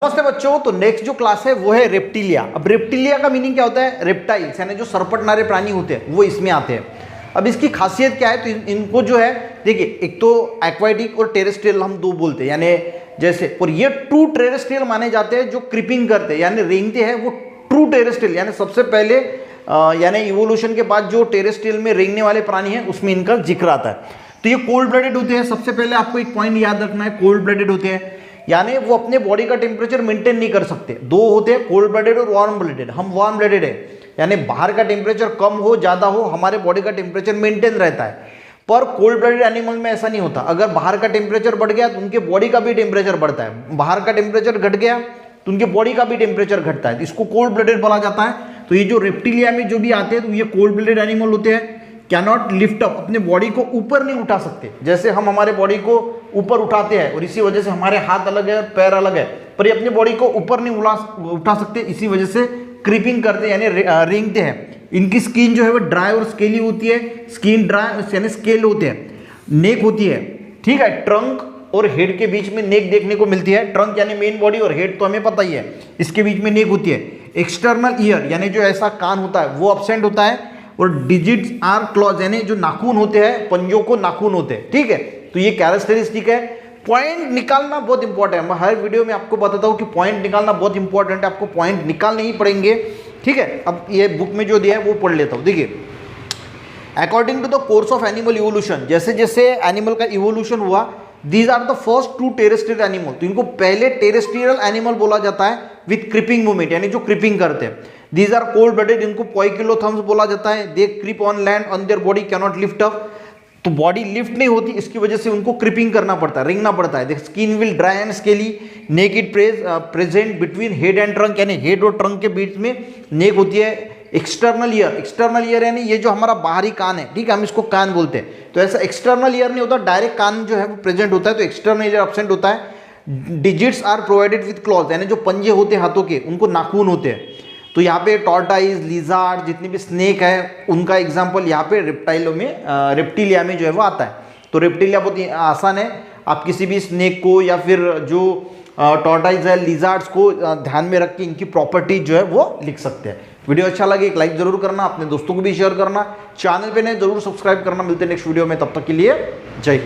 नमस्ते बच्चों। तो नेक्स्ट जो क्लास है वो है रेप्टिलिया। अब रेप्टिलिया का मीनिंग क्या होता है? रेप्टाइल्स यानी जो सरपटनारे प्राणी होते हैं वो इसमें आते हैं। अब इसकी खासियत क्या है? तो इनको जो है देखिए, एक तो एक्वाटिक और टेरेस्ट्रियल हम दो बोलते हैं, यानी जैसे, और ये ट्रू टेरेस्ट्रियल माने जाते हैं जो क्रीपिंग करते हैं यानी रेंगते हैं, वो ट्रू टेरेस्ट्रियल यानी सबसे पहले यानी इवोल्यूशन के बाद जो टेरेस्ट्रियल में रेंगने वाले प्राणी हैं उसमें इनका जिक्र आता है। तो ये कोल्ड ब्लडेड होते हैं। सबसे पहले आपको एक पॉइंट याद रखना है, कोल्ड ब्लडेड होते हैं यानी वो अपने बॉडी का टेम्परेचर मेंटेन नहीं कर सकते। दो होते हैं, कोल्ड ब्लडेड और वार्म ब्लडेड। हम वार्म ब्लडेड है यानी बाहर का टेम्परेचर कम हो ज्यादा हो हमारे बॉडी का टेम्परेचर मेंटेन रहता है। पर कोल्ड ब्लडेड एनिमल में ऐसा नहीं होता। अगर बाहर का टेम्परेचर बढ़ गया तो उनके बॉडी का भी टेम्परेचर बढ़ता है, बाहर का टेम्परेचर घट गया तो उनके बॉडी का भी टेम्परेचर घटता है। इसको कोल्ड ब्लडेड बोला जाता है। तो ये जो रेप्टिलिया में जो भी आते हैं तो ये कोल्ड ब्लडेड एनिमल होते हैं। कैनॉट लिफ्ट अप, अपने बॉडी को ऊपर नहीं उठा सकते। जैसे हम हमारे बॉडी को ऊपर उठाते हैं और इसी वजह से हमारे हाथ अलग है पैर अलग है, पर ये अपनी बॉडी को ऊपर नहीं उठा सकते, इसी वजह से क्रीपिंग करते हैं यानी रेंगते हैं। इनकी स्किन जो है वो ड्राई और स्केली होती है। स्किन ड्राई यानी स्केल होते हैं। नेक होती है, ठीक है। ट्रंक और हेड के बीच में नेक देखने को मिलती है। ट्रंक यानी मेन बॉडी और हेड तो हमें पता ही है, इसके बीच में नेक होती है। एक्सटर्नल ईयर यानी जो ऐसा कान होता है वो अब्सेंट होता है। और डिजिट्स आर क्लॉज यानी जो नाखून होते हैं, पंजों को नाखून होते हैं, ठीक है। तो ये कैरेक्टरिस्टिक है। पॉइंट निकालना बहुत इंपॉर्टेंट है। मैं हर वीडियो में आपको बताता हूँ कि पॉइंट निकालना बहुत इंपॉर्टेंट है। आपको पॉइंट निकालने ही पड़ेंगे, ठीक है। अब ये बुक में जो दिया है वो पढ़ लेता हूँ। देखिए, according to the course of animal evolution, जैसे जैसे एनिमल का इवोल्यूशन हुआ, these are the first two terrestrial animal. तो इनको पहले टेरेस्ट्रियल एनिमल बोला जाता है विथ क्रिपिंग मूवमेंट यानी जो क्रिपिंग करते हैं। दीज आर कोल्ड ब्लडेड, इनको पोइकिलोथर्म्स बोला जाता है। They creep on land on their body cannot lift up. तो बॉडी लिफ्ट नहीं होती, इसकी वजह से उनको क्रिपिंग करना पड़ता है, रेंगना पड़ता है। Skin will dry and scaly, neck present between head and trunk यानी हेड और ट्रंक के बीच में नेक होती है। एक्सटर्नल ईयर यानी ये जो हमारा बाहरी कान है, ठीक है, हम इसको कान बोलते हैं। तो ऐसा एक्सटर्नल ईयर नहीं होता, डायरेक्ट कान जो है वो प्रेजेंट होता है, तो एक्सटर्नल ईयर एब्सेंट होता है। Digits are provided with claws यानी जो पंजे होते हैं हाथों के उनको नाखून होते हैं। तो यहाँ पे टॉर्टाइज, लिजार्ड, जितनी भी स्नेक है उनका एग्जाम्पल यहाँ पे रेप्टिलिया में जो है वो आता है। तो रेप्टिलिया बहुत आसान है। आप किसी भी स्नेक को या फिर जो टॉर्टाइज है, लिजार्ड्स को ध्यान में रख के इनकी प्रॉपर्टी जो है वो लिख सकते हैं। वीडियो अच्छा लगे एक लाइक जरूर करना, अपने दोस्तों को भी शेयर करना, चैनल पे नए जरूर सब्सक्राइब करना। मिलते हैं नेक्स्ट वीडियो में, तब तक के लिए जय हिंद।